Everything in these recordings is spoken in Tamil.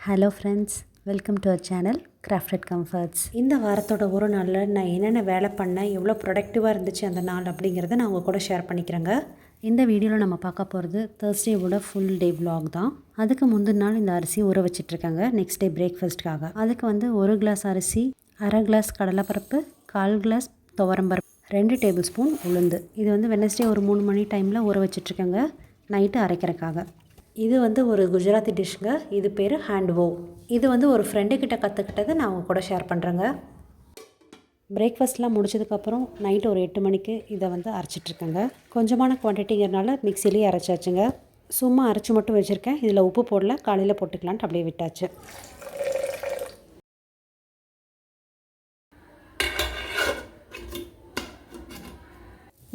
Hello friends, welcome to our channel crafted comforts. இந்த வாரத்தோட ஒரு நாளில் நான் என்னென்ன வேலை பண்ணேன், எவ்வளோ ப்ரொடக்டிவாக இருந்துச்சு அந்த நாள் அப்படிங்கிறத நான் உங்கள் கூட ஷேர் பண்ணிக்கிறேங்க. இந்த வீடியோவில் நம்ம பார்க்க போகிறது தேர்ஸ்டேவோட ஃபுல் டே vlog தான். அதுக்கு முந்தின நாள் இந்த அரிசி ஊற வச்சிட்ருக்காங்க நெக்ஸ்ட் டே பிரேக்ஃபாஸ்ட்டுக்காக. அதுக்கு வந்து 1 கிளாஸ் அரிசி, அரை கிளாஸ் கடலைப்பருப்பு, 1/4 கிளாஸ் துவரம்பருப்பு, 2 டேபிள் ஸ்பூன் உளுந்து. இது வந்து வெனஸ்டே ஒரு 3 மணி டைமில் ஊற வச்சிட்ருக்கேங்க நைட்டு அரைக்கிறதுக்காக. இது வந்து ஒரு குஜராத்தி டிஷ்ஷுங்க. இது பேர் ஹேண்ட்வோ. இது வந்து ஒரு ஃப்ரெண்டுக்கிட்ட கற்றுக்கிட்டதை நான் உங்கள் கூட ஷேர் பண்ணுறேங்க. பிரேக்ஃபாஸ்ட்லாம் முடிச்சதுக்கப்புறம் நைட்டு ஒரு 8 மணிக்கு இதை வந்து அரைச்சிட்ருக்கேங்க. கொஞ்சமான குவான்டிட்டிங்கிறனால மிக்சிலேயே அரைச்சாச்சுங்க. சும்மா அரைச்சி மட்டும் வச்சுருக்கேன். இதில் உப்பு போடல, காலையில் போட்டுக்கலான்ட்டு அப்படியே விட்டாச்சு.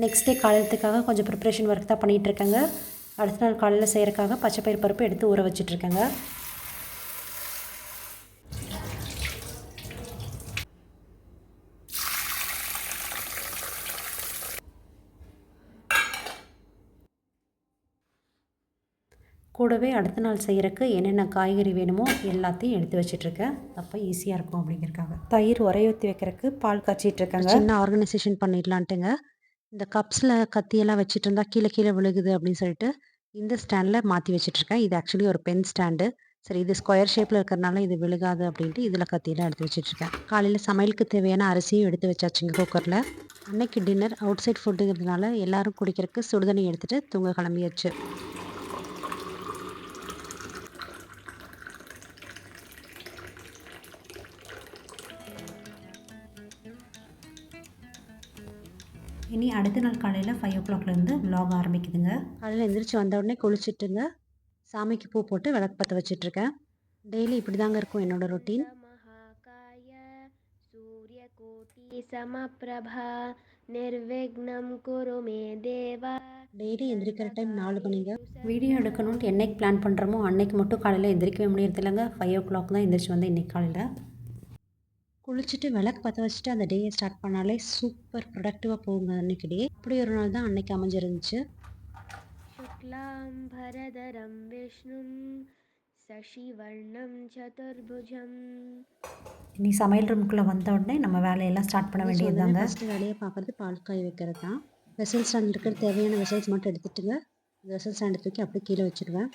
நெக்ஸ்ட் டே காலையிலத்துக்காக கொஞ்சம் ப்ரிப்ரேஷன் ஒர்க் தான் பண்ணிகிட்ருக்கேங்க. அடுத்த நாள் காலையில் செய்கிறக்காக பச்சைப்பயிறு பருப்பு எடுத்து ஊற வச்சிட்ருக்கேங்க. கூடவே அடுத்த நாள் செய்கிறக்கு என்னென்ன காய்கறி வேணுமோ எல்லாத்தையும் எடுத்து வச்சிட்ருக்கேன். அப்போ ஈஸியாக இருக்கும் அப்படிங்கிறக்காக. தயிர் உரையூற்றி வைக்கிறதுக்கு பால் காய்ச்சிட்ருக்கேங்க. சின்ன ஆர்கனைசேஷன் பண்ணிடலான்ட்டுங்க. இந்த கப்ஸில் கத்தியெல்லாம் வச்சுட்டு இருந்தால் கீழே கீழே விழுகுது அப்படின்னு சொல்லிட்டு இந்த ஸ்டாண்டில் மாற்றி வச்சிட்ருக்கேன். இது ஆக்சுவலி ஒரு பென் ஸ்டாண்டு. சரி, இது ஸ்கொயர் ஷேப்பில் இருக்கிறனால இது விழுகாது அப்படின்ட்டு இதில் கத்தியெல்லாம் எடுத்து வச்சிட்ருக்கேன். காலையில் சமையலுக்கு தேவையான அரிசியும் எடுத்து வச்சாச்சுங்க குக்கரில். அன்னைக்கு டின்னர் அவுட் சைட் ஃபுட்டுங்கிறதுனால எல்லோரும் குடிக்கிறதுக்கு சுடுதண்ணி எடுத்துகிட்டு தூங்க கிளம்பியாச்சு. இனி அடுத்த நாள் காலையில் 5 o'clockலேருந்து vlog ஆரம்பிக்குதுங்க. காலையில் எந்திரிச்சு வந்த உடனே குளிச்சுட்டுங்க சாமிக்கு பூ போட்டு விளக்கு பற்ற வச்சிட்ருக்கேன். டெய்லி இப்படி தாங்க இருக்கும் என்னோட ரொட்டீன். டெய்லி எந்திரிக்கிற டைம் 4 மணிங்க. வீடியோ எடுக்கணும்னு என்னைக்கு பிளான் பண்ணுறோமோ அன்னைக்கு மட்டும் காலையில் எந்திரிக்கவே முடியறது இல்லைங்க. 5 o'clock தான் எந்திரிச்சு வந்து இன்றைக்கி காலையில் குளிச்சுட்டு விளக்கு பற்ற வச்சுட்டு அந்த டேயை ஸ்டார்ட் பண்ணாலே சூப்பர் ப்ரொடக்டிவாக போகுங்க அன்றைக்கி டே. அப்படி ஒரு நாள் தான் அன்றைக்கி அமைஞ்சிருந்துச்சு. शुक्लाम्भरधरं विष्णुं शशिवर्णं चतुर्भुजं. இனி சமையல் ரூமுக்குள்ளே வந்த உடனே நம்ம வேலையெல்லாம் ஸ்டார்ட் பண்ண வேண்டியதுதாங்க. ஃபஸ்ட்டு வேலையை பார்க்குறது பால் காய வைக்கிறது தான். வெசல் ஸ்டாண்ட் இருக்கிற தேவையான வெசல்ஸ் மட்டும் எடுத்துட்டுங்க வெசல் ஸ்டாண்டு தூக்கி அப்படியே கீழே வச்சுடுவேன்.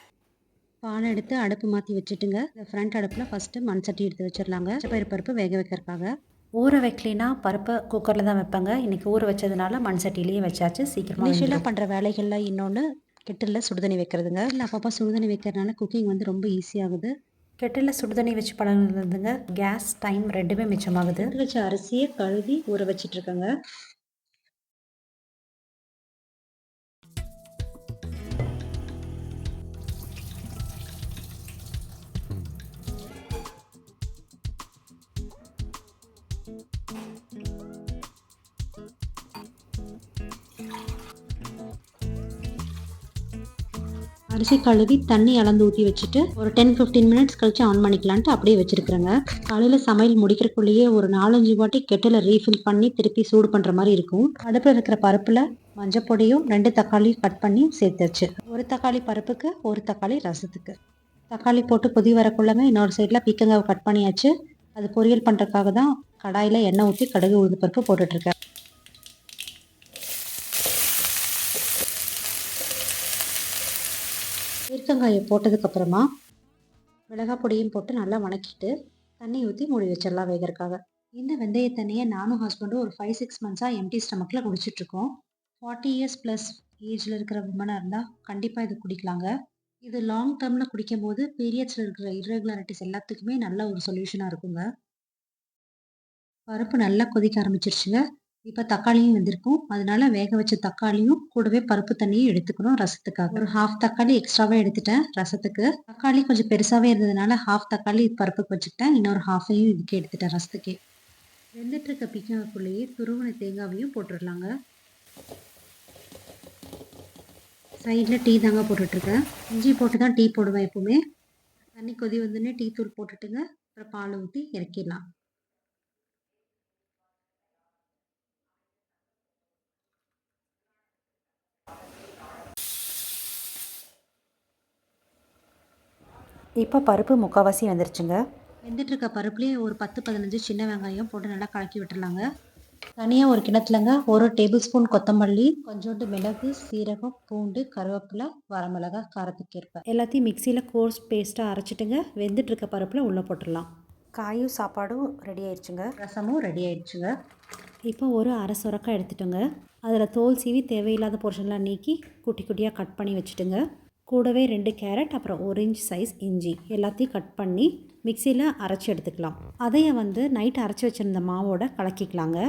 பானை எடுத்து அடுப்பு மாற்றி வச்சுட்டுங்க இந்த ஃப்ரண்ட் அடுப்பில் ஃபஸ்ட்டு மண் சட்டி எடுத்து வச்சிடலாங்க. பச்சைப்பயிறு பருப்பு வேக வைக்கிறதுக்காக. ஊற வைக்கலினா பருப்பை குக்கரில் தான் வைப்பாங்க. இன்றைக்கி ஊற வச்சதுனால மண் சட்டிலேயே வச்சாச்சு. சீக்கிரமாக இனிஷியலாக பண்ணுற வேலைகளில் இன்னொன்று கெட்டிலில் சுடுதண்ணி வைக்கிறதுங்க. இல்லை அப்பப்போ சுடுதண்ணி வைக்கிறதுனால குக்கிங் வந்து ரொம்ப ஈஸியாகுது. கெட்டிலில் சுடுதண்ணி வச்சு பழகுறதுங்க கேஸ் டைம் ரெண்டுமே மிச்சமாகுது. வச்ச அரிசியை கழுவி ஊற வச்சிட்ருக்கேங்க. அரிசி கழுவி தண்ணி அளந்து ஊற்றி வச்சுட்டு ஒரு 10-15 மினிட்ஸ் கழிச்சு ஆன் பண்ணிக்கலான்ட்டு அப்படியே வச்சிருக்கிறேங்க. காலையில் சமையல் முடிக்கிறக்குள்ளேயே ஒரு 4-5 வாட்டி கெட்டில் ரீஃபில் பண்ணி திருப்பி சூடு பண்ணுற மாதிரி இருக்கும். அடுப்பில் இருக்கிற பருப்பில் மஞ்சப்பொடியும் 2 தக்காளி கட் பண்ணி சேர்த்துச்சு. ஒரு தக்காளி பருப்புக்கு, ஒரு தக்காளி ரசத்துக்கு. தக்காளி போட்டு கொதி வரக்குள்ளங்க இன்னொரு சைடில் பீக்கங்காவை கட் பண்ணியாச்சு. அது பொரியல் பண்ணுறதுக்காக தான் கடாயில் எண்ணெய் ஊற்றி கடுகு உளுந்து பருப்பு போட்டுட்ருக்கேன். பீர்க்கங்காயை போட்டதுக்கப்புறமா மிளகாய் பொடியும் போட்டு நல்லா வணக்கிட்டு தண்ணி ஊற்றி மூடி வச்சிடலாம் வேகிறதுக்காக. இந்த வெந்தய தண்ணியை நானும் ஹஸ்பண்டும் ஒரு 5-6 மந்த்ஸாக எம்டி ஸ்டமக்கில் குடிச்சிட்ருக்கோம். 40 இயர்ஸ் ப்ளஸ் ஏஜில் இருக்கிற உமனாக இருந்தால் கண்டிப்பாக இது குடிக்கலாங்க. இது லாங் டேர்மில் குடிக்கும் போது பீரியட்ஸில் இருக்கிற இர்ரெகுலாரிட்டிஸ் எல்லாத்துக்குமே நல்ல ஒரு சொல்யூஷனாக இருக்குங்க. பருப்பு நல்லா கொதிக்க ஆரம்பிச்சிருச்சுங்க. இப்போ தக்காளியும் வெந்திருக்கும். அதனால வேக வச்ச தக்காளியும் கூடவே பருப்பு தண்ணியும் எடுத்துக்கணும் ரசத்துக்காக. ஒரு 1/2 தக்காளி எக்ஸ்ட்ராவே எடுத்துட்டேன் ரசத்துக்கு. தக்காளி கொஞ்சம் பெருசாகவே இருந்ததுனால 1/2 தக்காளி பருப்புக்கு வச்சுக்கிட்டேன். இன்னொரு 1/2ஐயும் இதுக்கு எடுத்துட்டேன் ரசத்துக்கே. வெந்துட்டு இருக்க பிக்காக்குள்ளேயே துருவன தேங்காவையும் போட்டுடலாங்க. சைடில் டீ தாங்க போட்டுட்ருக்கேன். இஞ்சி போட்டு தான் டீ போடுவேன் எப்பவுமே. தண்ணி கொதி வந்தோடனே டீ தூள் போட்டுட்டுங்க அப்புறம் பால் ஊற்றி இறக்கிடலாம். இப்போ பருப்பு முக்கால்வாசி வந்துருச்சுங்க. வெந்துட்டுருக்க பருப்புலேயே ஒரு 10-15 சின்ன வெங்காயம் போட்டு நல்லா கலக்கி விட்டுறலாங்க. தனியாக ஒரு கிணத்துலங்க 1 டேபிள் ஸ்பூன் கொத்தமல்லி, கொஞ்சோண்டு மிளகு, சீரகம், பூண்டு, கருவேப்பிலை, வரமிளகா காரத்துக்கு ஏற்ப எல்லாத்தையும் மிக்சியில் கோர்ஸ் பேஸ்ட்டாக அரைச்சிட்டுங்க வெந்துட்டுருக்க பருப்பில் உள்ளே போட்டுடலாம். காயும் சாப்பாடும் ரெடி ஆயிடுச்சுங்க. ரசமும் ரெடி ஆயிடுச்சுங்க. இப்போ ஒரு அரை சுரக்காய் எடுத்துட்டோங்க. அதில் தோல் சீவி தேவையில்லாத போர்ஷன்லாம் நீக்கி குட்டி குட்டியாக கட் பண்ணி வச்சுட்டுங்க. கூடவே 2 கேரட் அப்புறம் 1 இன்ச் சைஸ் இஞ்சி எல்லாத்தையும் கட் பண்ணி மிக்சியில் அரைச்சி எடுத்துக்கலாம். அதையை நைட்டு அரைச்சி வச்சுருந்த மாவோட கலக்கிக்கலாங்க.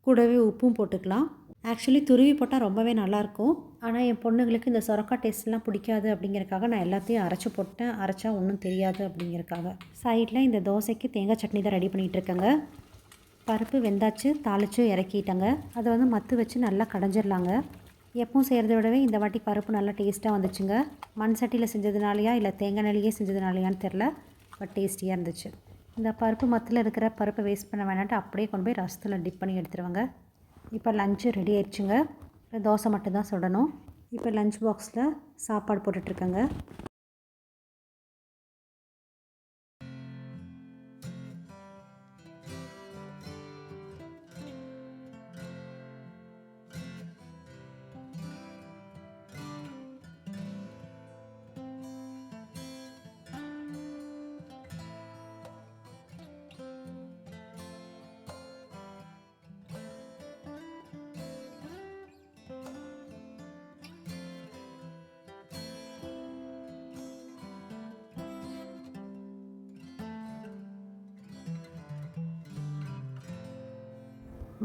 கூடவே உப்பும் போட்டுக்கலாம். ஆக்சுவலி துருவி போட்டால் ரொம்பவே நல்லாயிருக்கும். ஆனால் என் பொண்ணுங்களுக்கு இந்த சொரக்காய் டேஸ்ட்லாம் பிடிக்காது அப்படிங்கிறக்காக நான் எல்லாத்தையும் அரைச்சி போட்டேன். அரைச்சா ஒன்றும் தெரியாது அப்படிங்கிறக்காக. சைடில் இந்த தோசைக்கு தேங்காய் சட்னி தான் ரெடி பண்ணிகிட்ருக்கேங்க. பருப்பு வெந்தாச்சு, தாளித்து இறக்கிட்டேங்க. அதை மத்து வச்சு நல்லா கடைஞ்சிடலாங்க. எப்பவும் செய்கிறத விடவே இந்த வாட்டி பருப்பு நல்லா டேஸ்ட்டாக வந்துச்சுங்க. மண் சட்டியில் செஞ்சதுனாலையா இல்லை தேங்காய் எண்ணெயிலேயே செஞ்சதுனாலையான்னு தெரில, பட் டேஸ்டியாக இருந்துச்சு. இந்த பருப்பு மத்தில் இருக்கிற பருப்பை வேஸ்ட் பண்ண வேணான்ட்டு அப்படியே கொண்டு போய் ரசத்தில் டிப் பண்ணி எடுத்துருவாங்க. இப்போ லஞ்சு ரெடி ஆயிடுச்சுங்க. தோசை மட்டும்தான் சுடணும். இப்போ லஞ்ச் பாக்ஸில் சாப்பாடு போட்டுட்ருக்கேங்க.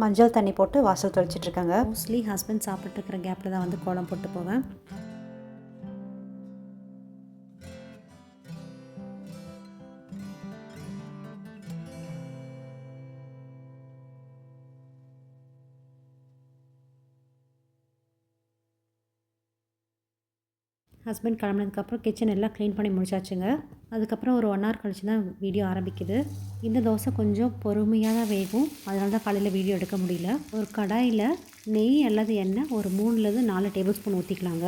மஞ்சள் தண்ணி போட்டு வாசல் தொளிச்சிட்ருக்கேங்க. மோஸ்ட்லி ஹஸ்பண்ட் சாப்பிட்ருக்கிற கேப்பில் தான் கோலம் போட்டு போவேன். ஹஸ்பண்ட் கிளம்புனதுக்கப்புறம் கிச்சன் எல்லாம் க்ளீன் பண்ணி முடிச்சாச்சுங்க. அதுக்கப்புறம் ஒரு 1 hour கழிச்சு தான் வீடியோ ஆரம்பிக்குது. இந்த தோசை கொஞ்சம் பொறுமையாக தான் வேகும், அதனால தான் காலையில் வீடியோ எடுக்க முடியல. ஒரு கடாயில் நெய் அல்லது எண்ணெய் ஒரு 3-4 டேபிள் ஸ்பூன் ஊற்றிக்கலாங்க.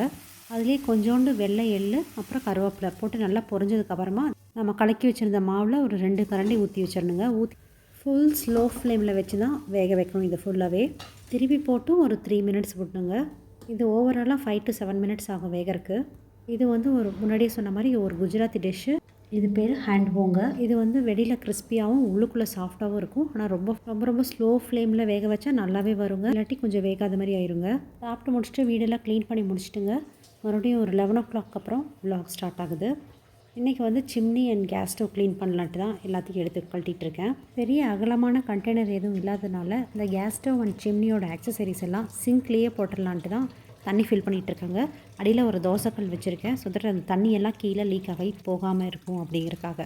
அதுலேயே கொஞ்சோண்டு வெள்ளை எள்ளு அப்புறம் கருவேப்பிலை போட்டு நல்லா பொரிஞ்சதுக்கப்புறமா நம்ம கலக்கி வச்சுருந்த மாவில் ஒரு 2 கரண்டி ஊற்றி வச்சிடணுங்க. ஊற்றி ஃபுல் ஸ்லோ ஃப்ளேமில் வச்சு தான் வேக வைக்கணும். இது ஃபுல்லாகவே திருப்பி போட்டு ஒரு 3 மினிட்ஸ் விடணுங்க. இது ஓவராலாக 5 to 7 மினிட்ஸ் ஆகும் வேகறதுக்கு. இது ஒரு முன்னாடியே சொன்ன மாதிரி ஒரு குஜராத்தி டிஷ்ஷு. இது பேர் ஹேண்ட்வோங்க. இது வெளியில் கிறிஸ்பியாகவும் உள்ளுக்குள்ளே சாஃப்டாகவும் இருக்கும். ஆனால் ரொம்ப ரொம்ப ரொம்ப ஸ்லோ ஃப்ளேமில் வேக வச்சா நல்லாவே வருங்க, இல்லாட்டி கொஞ்சம் வேகாத மாதிரி ஆயிருங்க. சாப்பிட்டு முடிச்சுட்டு வீடெல்லாம் க்ளீன் பண்ணி முடிச்சுட்டுங்க மறுபடியும் ஒரு 11 o'clock அப்புறம் vlog ஸ்டார்ட் ஆகுது. இன்றைக்கி chimney and gas stove clean பண்ணலான்ட்டு தான் எல்லாத்தையும் எடுத்து கழட்டிகிட்ருக்கேன். பெரிய அகலமான கண்டெய்னர் எதுவும் இல்லாததுனால இந்த கேஸ் ஸ்டவ் அண்ட் சிம்னியோட ஆக்சசரிஸ் எல்லாம் சிங்க்லேயே போட்டுடலான்ட்டு தான் தண்ணி ஃபில் பண்ணிகிட்ருக்காங்க. அடியில் ஒரு தோசைக்கல் வச்சுருக்கேன், ஸோ தட் அந்த தண்ணியெல்லாம் கீழே லீக் ஆகி போகாமல் இருக்கும் அப்படிங்கிறக்காக.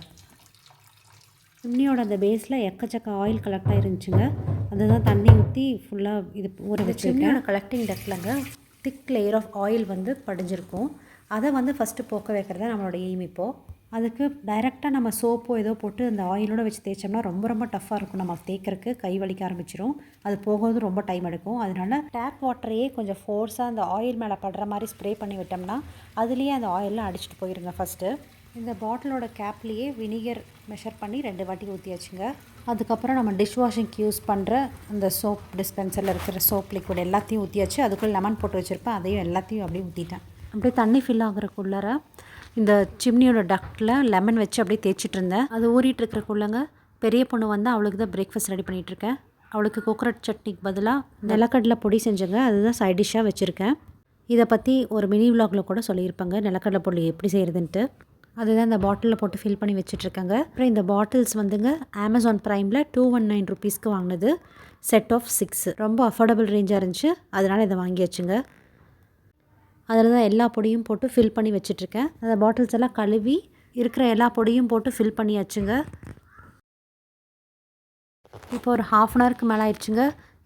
சிம்னியோட அந்த பேஸில் எக்கச்சக்க ஆயில் கலெக்டாக இருந்துச்சுங்க. அதுதான் தண்ணி ஊற்றி ஃபுல்லாக இது ஊற வச்சுருக்கேன். கலெக்டிங் டெக்லங்க திக் லேயர் ஆஃப் ஆயில் படிஞ்சிருக்கும். அதை ஃபஸ்ட்டு போக்க வைக்கிறது தான் நம்மளோட எய்ம். இப்போது அதுக்கு டைரெக்டாக நம்ம சோப்போ ஏதோ போட்டு அந்த ஆயிலோடு வச்சு தேய்ச்சோம்னா ரொம்ப ரொம்ப டஃப்பாக இருக்கும். நம்ம தேய்க்கிறதுக்கு கை வலிக்க ஆரம்பிச்சிடும். அது போகிறது ரொம்ப டைம் எடுக்கும். அதனால டேப் வாட்டரையே கொஞ்சம் ஃபோர்ஸாக அந்த ஆயில் மேலே படுற மாதிரி ஸ்ப்ரே பண்ணி விட்டோம்னா அதுலேயே அந்த ஆயிலெலாம் அடிச்சுட்டு போயிருங்க. ஃபஸ்ட்டு இந்த பாட்டிலோட கேப்லேயே வினிகர் மெஷர் பண்ணி 2 வாட்டி ஊற்றியாச்சுங்க. அதுக்கப்புறம் நம்ம டிஷ் வாஷிங்க்கு யூஸ் பண்ணுற அந்த சோப் டிஸ்பென்சரில் இருக்கிற சோப் லிக்விட் எல்லாத்தையும் ஊற்றியாச்சு. அதுக்குள்ளே லெமன் போட்டு வச்சுருப்பேன், அதையும் எல்லாத்தையும் அப்படியே ஊற்றிட்டேன். அப்படியே தண்ணி ஃபில் ஆகுறக்குள்ளார இந்த சிம்னியோட டக்டில் லெமன் வச்சு அப்படியே தேய்ச்சிட்டு இருந்தேன். அது ஊறிட்டுருக்கிறக்குள்ளங்க பெரிய பொண்ணு அவளுக்கு தான் பிரேக்ஃபாஸ்ட் ரெடி பண்ணிகிட்ருக்கேன். அவளுக்கு கோகனட் சட்னிக்கு பதிலாக நிலக்கடலை பொடி செஞ்சேங்க, அதுதான் சைட் டிஷ்ஷாக வச்சுருக்கேன். இதை பற்றி ஒரு மினி விலாகில் கூட சொல்லியிருப்பாங்க, நிலக்கடலை பொடி எப்படி செய்கிறதுன்ட்டு. அதுதான் இந்த பாட்டிலில் போட்டு ஃபில் பண்ணி வச்சுட்ருக்காங்க. அப்புறம் இந்த பாட்டில்ஸ் அமேசான் ப்ரைமில் 219 rupeesக்கு வாங்கினது. செட் ஆஃப் 6 ரொம்ப அஃபோர்டபுள் ரேஞ்சாக இருந்துச்சு, அதனால் இதை வாங்கியாச்சுங்க. அதில் தான் எல்லா பொடியும் போட்டு ஃபில் பண்ணி வச்சிட்ருக்கேன். அந்த பாட்டில்ஸ் எல்லாம் கழுவி இருக்கிற எல்லா பொடியும் போட்டு ஃபில் பண்ணியாச்சுங்க. இப்போ ஒரு 1/2 hourக்கு மேலே ஆயிடுச்சுங்க.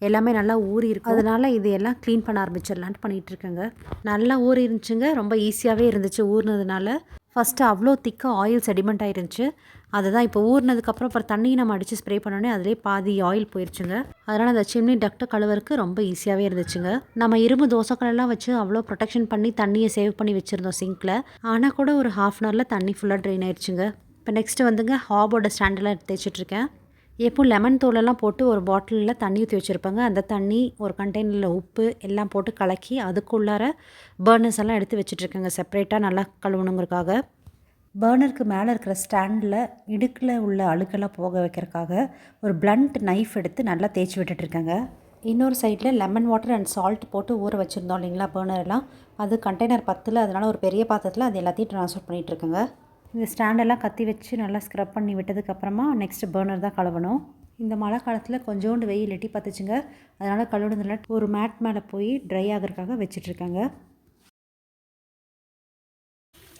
எல்லாமே நல்லா ஊறி இருக்கும். அதனால் இது எல்லாம் க்ளீன் பண்ண ஆரம்பிச்சிடலான்ட்டு பண்ணிகிட்ருக்கேங்க. நல்லா ஊறி இருந்துச்சுங்க, ரொம்ப ஈஸியாகவே இருந்துச்சு ஊறினதுனால. ஃபஸ்ட்டு அவ்வளோ திக்காக ஆயில் செடிமெண்ட் ஆயிருந்துச்சு. அதை தான் இப்போ ஊறினதுக்கப்புறம் அப்புறம் தண்ணி நம்ம அடித்து ஸ்ப்ரே பண்ணோன்னே அதிலே பாதி ஆயில் போயிடுச்சுங்க. அதனால் அந்த சிம்னி டக்ட்டை கழுவுறதுக்கு ரொம்ப ஈஸியாகவே இருந்துச்சுங்க. நம்ம இரும்பு தோசைக்கல்லாம் வச்சு அவ்வளோ ப்ரொடெக்ஷன் பண்ணி தண்ணியை சேவ் பண்ணி வச்சுருந்தோம் சிங்கில். ஆனால் கூட ஒரு 1/2 அன் ஹவரில் தண்ணி ஃபுல்லாக ட்ரெயின் ஆயிடுச்சுங்க. இப்போ நெக்ஸ்ட்டு வந்துங்க ஹாபோட ஸ்டாண்டெல்லாம் எடுத்து தேய்ச்சிட்ருக்கேன். எப்போ லெமன் தூளெல்லாம் போட்டு ஒரு பாட்டிலில் தண்ணி ஊற்றி வச்சுருப்பாங்க. அந்த தண்ணி ஒரு கண்டெய்னரில் உப்பு எல்லாம் போட்டு கலக்கி அதுக்குள்ளார பர்னர்ஸ் எல்லாம் எடுத்து வச்சுட்ருக்கேங்க செப்பரேட்டாக நல்லா கழுவணுங்கிறதுக்காக. பர்னருக்கு மேலே இருக்கிற ஸ்டாண்டில் இடுக்கில் உள்ள அழுக்கெல்லாம் போக வைக்கிறதுக்காக ஒரு பிளண்ட் நைஃப் எடுத்து நல்லா தேய்ச்சி விட்டுட்ருக்கேங்க. இன்னொரு சைடில் லெமன் வாட்டர் அண்ட் சால்ட் போட்டு ஊற வச்சுருந்தோம் இல்லைங்களா பர்னரெல்லாம், அது கண்டெய்னர் பத்தில், அதனால் ஒரு பெரிய பாத்திரத்தில் அது எல்லாத்தையும் ட்ரான்ஸ்ஃபர் பண்ணிகிட்ருக்கேங்க. இந்த ஸ்டாண்டெல்லாம் கத்தி வச்சு நல்லா ஸ்க்ரப் பண்ணி விட்டதுக்கப்புறமா நெக்ஸ்ட்டு பர்னர் தான் கழுவணும். இந்த மழை காலத்தில் கொஞ்சோண்டு வெயில் எட்டி பார்த்துச்சுங்க. அதனால் கழுவுனதில் ஒரு மேட் மேலே போய் ட்ரை ஆகிறதுக்காக வச்சிட்ருக்கேங்க.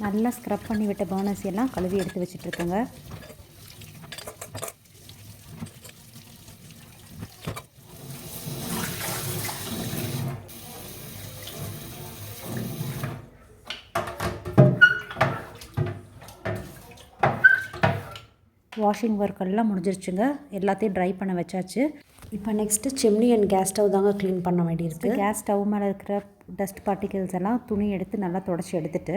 நல்லா ஸ்க்ரப் பண்ணி விட்ட பர்னர்ஸ் எல்லாம் கழுவி எடுத்து வச்சிட்ருக்கேங்க. வாஷிங் ஒர்க் எல்லாம் முடிஞ்சிருச்சுங்க. எல்லாத்தையும் ட்ரை பண்ண வச்சாச்சு. இப்போ next chimney and gas stove தாங்க க்ளீன் பண்ண வேண்டியிருக்கு. கேஸ் ஸ்டவ் மேலே இருக்கிற டஸ்ட் பார்ட்டிகல்ஸ் எல்லாம் துணி எடுத்து நல்லா தொடச்சி எடுத்துட்டு,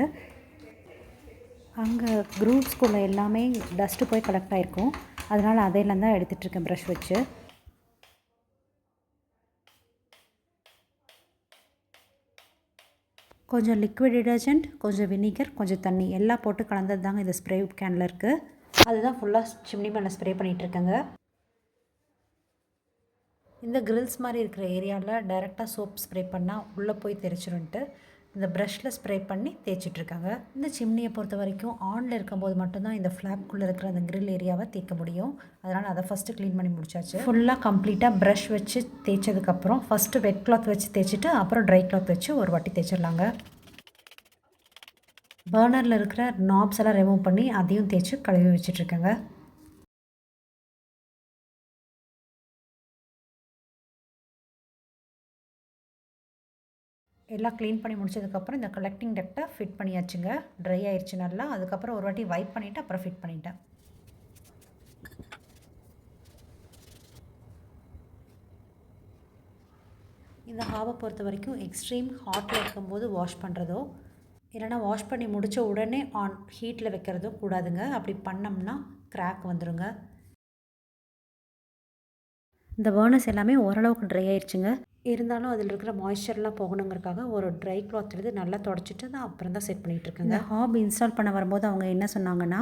அங்கே குரூப்ஸ்குள்ளே எல்லாமே டஸ்ட்டு போய் கலெக்ட் ஆகிருக்கும். அதனால் அதையெல்லாம் தான் எடுத்துகிட்ருக்கேன் ப்ரஷ் வச்சு. கொஞ்சம் லிக்விட் டிடர்ஜென்ட், கொஞ்சம் வினிகர், கொஞ்சம் தண்ணி எல்லாம் போட்டு கலந்தது தாங்க இந்த ஸ்ப்ரே கேனில் இருக்குது. அதுதான் ஃபுல்லாக சிம்னி மேலே ஸ்ப்ரே பண்ணிகிட்ருக்கேங்க. இந்த கிரில்ஸ் மாதிரி இருக்கிற ஏரியாவில் டைரெக்டாக சோப் ஸ்ப்ரே பண்ணால் உள்ளே போய் தெரிச்சிருன்ட்டு இந்த ப்ரஷில் ஸ்ப்ரே பண்ணி தேய்ச்சிட்ருக்காங்க. இந்த சிம்னியை பொறுத்த வரைக்கும் ஆனில் இருக்கும்போது மட்டும்தான் இந்த ஃப்ளாப்குள்ளே இருக்கிற அந்த கிரில் ஏரியாவை தேய்க்க முடியும். அதனால் அதை ஃபஸ்ட்டு க்ளீன் பண்ணி முடிச்சாச்சு. ஃபுல்லாக கம்ப்ளீட்டாக ப்ரஷ் வச்சு தேய்ச்சதுக்கப்புறம் ஃபஸ்ட்டு வெட் கிளாத் வச்சு தேய்ச்சிட்டு அப்புறம் ட்ரை கிளாத் வச்சு ஒரு வாட்டி தேய்ச்சிடலாங்க. பர்னரில் இருக்கிற நாப்ஸ் எல்லாம் ரிமூவ் பண்ணி அதையும் தேய்ச்சி கழுவி வச்சிட்ருக்கேங்க. எல்லாம் க்ளீன் பண்ணி முடிச்சதுக்கப்புறம் இந்த கலெக்டிங் டக்டை ஃபிட் பண்ணியாச்சுங்க. ட்ரை ஆயிடுச்சு நல்லா. அதுக்கப்புறம் ஒரு வாட்டி வைப் பண்ணிவிட்டு அப்புறம் ஃபிட் பண்ணிட்டேன். இந்த ஹாவை பொறுத்த வரைக்கும் எக்ஸ்ட்ரீம் ஹாட்டில் இருக்கும்போது வாஷ் பண்ணுறதோ இல்லைனா வாஷ் பண்ணி முடித்த உடனே ஆன் ஹீட்டில் வைக்கிறதோ கூடாதுங்க. அப்படி பண்ணோம்னா கிராக் வந்துடுங்க. இந்த பர்னர்ஸ் எல்லாமே ஓரளவுக்கு ட்ரை ஆயிடுச்சுங்க. இருந்தாலும் அதில் இருக்கிற மாய்ஸ்சர்லாம் போகணுங்கிறதுக்காக ஒரு ட்ரை கிளாத் எடுத்து நல்லா தொடச்சிட்டு தான் அப்புறம் தான் செட் பண்ணிகிட்ருக்கேங்க. இந்த ஹாப் இன்ஸ்டால் பண்ண வரும்போது அவங்க என்ன சொன்னாங்கன்னா,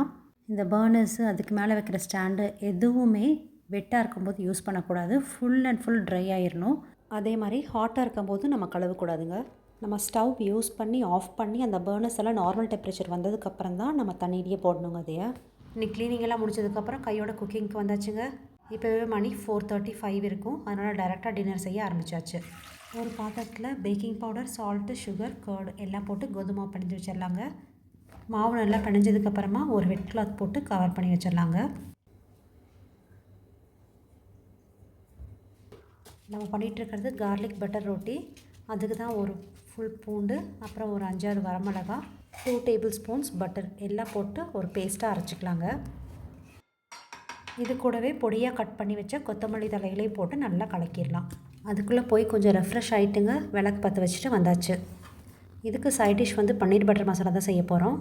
இந்த பர்னர்ஸு அதுக்கு மேலே வைக்கிற ஸ்டாண்டு எதுவுமே வெட்டாக இருக்கும்போது யூஸ் பண்ணக்கூடாது. ஃபுல் அண்ட் ஃபுல் ட்ரை ஆயிடணும். அதே மாதிரி ஹாட்டாக இருக்கும்போது நம்ம கழுவக்கூடாதுங்க. நம்ம ஸ்டவ் யூஸ் பண்ணி ஆஃப் பண்ணி அந்த பர்னர்ஸ் எல்லாம் நார்மல் டெம்பரேச்சர் வந்ததுக்கப்புறம் தான் நம்ம தண்ணியிலேயே போடணுங்க. அதையே இன்னைக்கு க்ளீனிங் எல்லாம் முடிச்சதுக்கப்புறம் கையோட குக்கிங்க்கு வந்தாச்சுங்க. இப்போவே மணி 4:35 இருக்கும். அதனால் டைரெக்டாக டின்னர் செய்ய ஆரம்பித்தாச்சு. ஒரு பாத்திரத்தில் baking powder, salt, sugar, curd எல்லாம் போட்டு கோதுமை பிணைஞ்சு வச்சிடலாங்க. மாவு நல்லா பிணைஞ்சதுக்கப்புறமா ஒரு வெட் கிளாத் போட்டு கவர் பண்ணி வச்சிடலாங்க. நம்ம பண்ணிகிட்ருக்கிறது கார்லிக் பட்டர் ரொட்டி. அதுக்கு தான் ஒரு ஃபுல் பூண்டு, அப்புறம் ஒரு 5-6 வரமிளகா, 2 டேபிள் ஸ்பூன்ஸ் பட்டர் எல்லாம் போட்டு ஒரு பேஸ்ட்டாக அரைச்சிக்கலாங்க. இது கூடவே பொடியாக கட் பண்ணி வச்ச கொத்தமல்லி தலைகளையும் போட்டு நல்லா கலக்கிடலாம். அதுக்குள்ளே போய் கொஞ்சம் ரெஃப்ரெஷ் ஆகிட்டுங்க விளக்கு பற்ற வச்சுட்டு வந்தாச்சு. இதுக்கு சைட் டிஷ் வந்து பன்னீர் பட்டர் மசாலா தான் செய்ய போகிறோம்.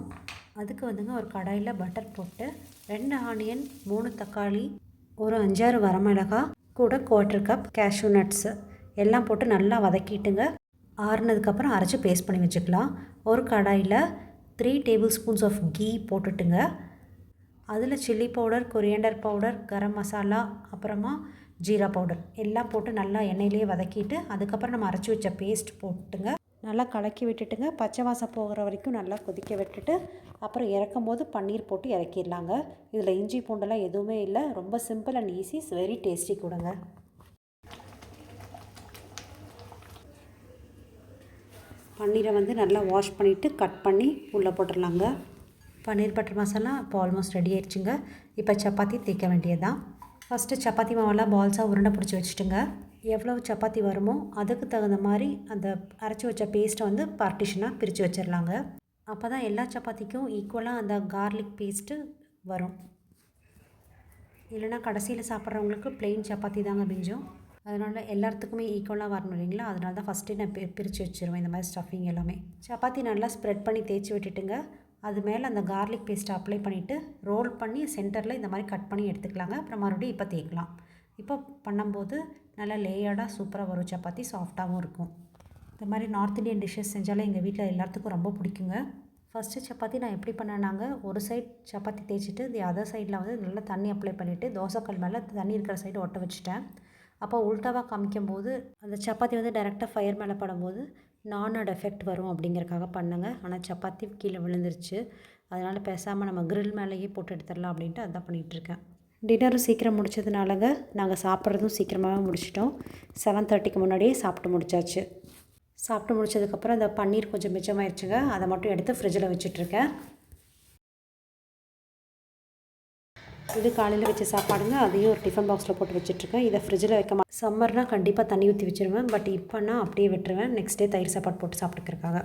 அதுக்கு வந்துங்க ஒரு கடாயில் பட்டர் போட்டு 2 ஆனியன், 3 தக்காளி, ஒரு 5-6 வரமிளகா, கூட 1/4 கப் கேஷ்யூ நட்ஸு எல்லாம் போட்டு நல்லா வதக்கிட்டுங்க ஆறுனதுக்கப்புறம் அரைச்சி பேஸ்ட் பண்ணி வச்சுக்கலாம். ஒரு கடாயில் 3 டேபிள் ஸ்பூன்ஸ் ஆஃப் கீ போட்டுட்டுங்க அதில் chilli powder, coriander powder, garam masala, அப்புறமா ஜீரா பவுடர் எல்லாம் போட்டு நல்லா எண்ணெயிலேயே வதக்கிட்டு அதுக்கப்புறம் நம்ம அரைச்சி வச்ச பேஸ்ட் போட்டுங்க நல்லா கலக்கி விட்டுட்டுங்க பச்சை வாசம் போகிற வரைக்கும் நல்லா கொதிக்க விட்டுட்டு அப்புறம் இறக்கும் போது பன்னீர் போட்டு இறக்கிடலாங்க. இதில் இஞ்சி பூண்டெல்லாம் எதுவுமே இல்லை. ரொம்ப simple and easy, very tasty கூடங்க. பன்னீரை வந்து நல்லா வாஷ் பண்ணிவிட்டு கட் பண்ணி உள்ளே போட்டுடலாங்க. பன்னீர் பட்டர் மசாலா இப்போ ஆல்மோஸ்ட் ரெடி ஆயிடுச்சுங்க. இப்போ சப்பாத்தி தேய்க்க வேண்டியது தான். ஃபஸ்ட்டு சப்பாத்தி மாவெல்லாம் பால்ஸாக உருண்டை பிடிச்சி வச்சுட்டுங்க எவ்வளோ சப்பாத்தி வருமோ அதுக்கு தகுந்த மாதிரி அந்த அரைச்சி வச்ச பேஸ்ட்டை வந்து பார்ட்டிஷனாக பிரித்து வச்சிடலாங்க. அப்போ தான் எல்லா சப்பாத்திக்கும் ஈக்குவலாக அந்த கார்லிக் பேஸ்ட்டு வரும். இல்லைனா கடைசியில் சாப்பிட்றவங்களுக்கு ப்ளெயின் சப்பாத்தி தாங்க மிஞ்சும். அதனால் எல்லாத்துக்குமே ஈக்குவலாக வரணும் இல்லைங்களா, அதனால தான் ஃபஸ்ட்டே நான் பிரித்து வச்சுருவேன் இந்த மாதிரி ஸ்டஃபிங் எல்லாமே. சப்பாத்தி நல்லா ஸ்ப்ரெட் பண்ணி தேய்ச்சி விட்டுட்டுங்க, அது மேலே அந்த கார்லிக் பேஸ்ட்டை அப்ளை பண்ணிவிட்டு ரோல் பண்ணி சென்டரில் இந்த மாதிரி கட் பண்ணி எடுத்துக்கலாங்க. அப்புறம் மறுபடியும் இப்போ தேய்க்கலாம். இப்போ பண்ணும்போது நல்லா லேயர்டாக சூப்பராக வரும் சப்பாத்தி, சாஃப்டாகவும் இருக்கும். இந்த மாதிரி நார்த் இந்தியன் டிஷ்ஷஸ் செஞ்சாலே எங்கள் வீட்டில் எல்லாத்துக்கும் ரொம்ப பிடிக்குங்க. ஃபஸ்ட்டு சப்பாத்தி நான் எப்படி பண்ணேனாங்க, ஒரு சைட் சப்பாத்தி தேய்ச்சிட்டு தி அதர் சைடில் வந்து நல்லா தண்ணி அப்ளை பண்ணிவிட்டு தோசைக்கல் மேலே தண்ணி இருக்கிற சைடு ஒட்ட வச்சுட்டேன். அப்போ உல்டாவாக காமிக்கும்போது அந்த சப்பாத்தி வந்து டைரெக்டாக ஃபயர் மேலே படும்போது நானோட எஃபெக்ட் வரும் அப்படிங்கிறக்காக பண்ணேங்க. ஆனால் சப்பாத்தி கீழே விழுந்துருச்சு. அதனால் பேசாமல் நம்ம கிரில் மேலேயே போட்டு எடுத்துடலாம் அப்படின்ட்டு அதான் பண்ணிகிட்ருக்கேன். டின்னரும் சீக்கிரம் முடிச்சதுனாலங்க நாங்கள் சாப்பிட்றதும் சீக்கிரமாகவே முடிச்சிட்டோம். 7:30க்கு முன்னாடியே சாப்பிட்டு முடிச்சாச்சு. சாப்பிட்டு முடிச்சதுக்கப்புறம் அந்த பன்னீர் கொஞ்சம் மிச்சமாயிருச்சுங்க, அதை மட்டும் எடுத்து ஃப்ரிட்ஜில் வச்சிட்ருக்கேன். இது காலையில் வச்ச சாப்பாடுங்க, அதையும் ஒரு டிஃபன் பாக்ஸில் போட்டு வச்சிட்ருக்கேன். இதை ஃப்ரிட்ஜில் வைக்க சம்மர்னால் கண்டிப்பாக தண்ணி ஊற்றி வச்சுருவேன். பட் இப்போனா அப்படியே விட்டுருவேன், நெக்ஸ்ட் டே தயிர் சாப்பாடு போட்டு சாப்பிட்டுக்கிறக்காக.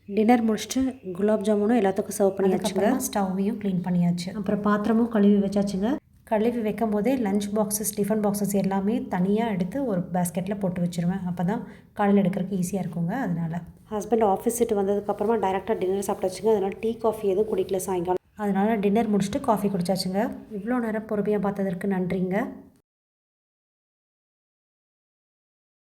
டின்னர் முடிச்சுட்டு குலாப் ஜாமுனும் எல்லாத்துக்கும் சர்வ் பண்ணியாச்சுங்க. ஸ்டவ்வையும் க்ளீன் பண்ணியாச்சு. அப்புறம் பாத்திரமும் கழுவி வச்சாச்சுங்க. கழுவி வைக்கும் போதே லஞ்ச் பாக்ஸஸ், டிஃபன் பாக்ஸஸ் எல்லாமே தனியாக எடுத்து ஒரு பேஸ்கெட்டில் போட்டு வச்சுருவேன். அப்போ தான் காலையில் எடுக்கிறதுக்கு ஈஸியாக இருக்குங்க. அதனால் ஹஸ்பண்ட் ஆஃபீஸ் விட்டு வந்ததுக்கப்புறமா டைரெக்டாக டின்னர் சாப்பிட்டாச்சுங்க. அதனால் டீ காஃபி எதுவும் குடிக்கல சாயங்காலம். அதனால் டின்னர் முடிச்சுட்டு காஃபி குடிச்சாச்சுங்க. இவ்வளோ நேரம் பொறுமையாக பார்த்ததற்கு நன்றிங்க.